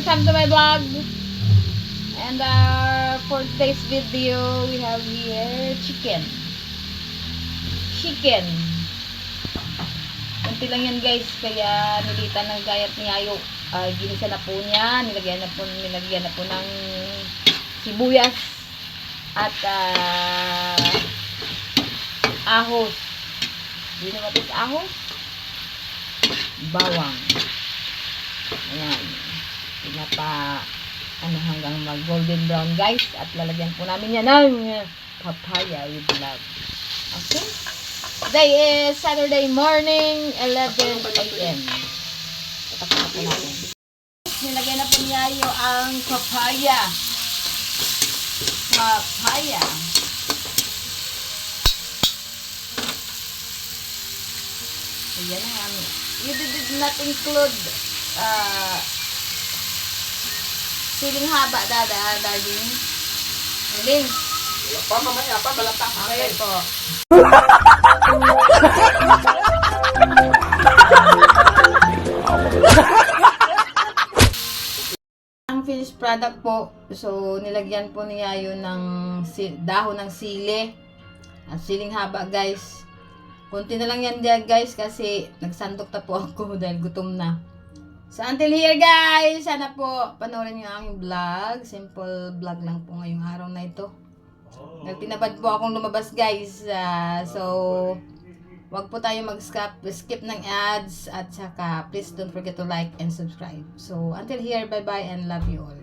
welcome to my vlog. And for today's video, we have here chicken. Kunti lang yan guys, kaya nilitan ng gayat ni Ayo. Ginisa na po niya, nilagyan na po ng sibuyas at ahos. Hindi na matis ahos. Bawang. Ayan. Hanggang mag golden brown guys. At lalagyan po namin yan ng papaya with love. Okay? Today is Saturday morning, 11 a.m. Tapos na po natin. Nilagyan na po niya ang papaya. Ayan na yan. You did not include siling haba, darling. Darling. Mamaya pa, balata. Okay po. Ang finished product po, so nilagyan po niya yun ng dahon ng sili at siling haba guys. Kunti na lang yan dyan guys kasi nagsandok na po ako dahil gutom na. So until here guys, sana po panoorin nyo ang aking vlog. Simple vlog lang po ngayong araw na ito. Nagtinabad po akong lumabas guys. So wag po tayo mag-skip ng ads. At saka please don't forget to like and subscribe. So until here, bye bye and love you all.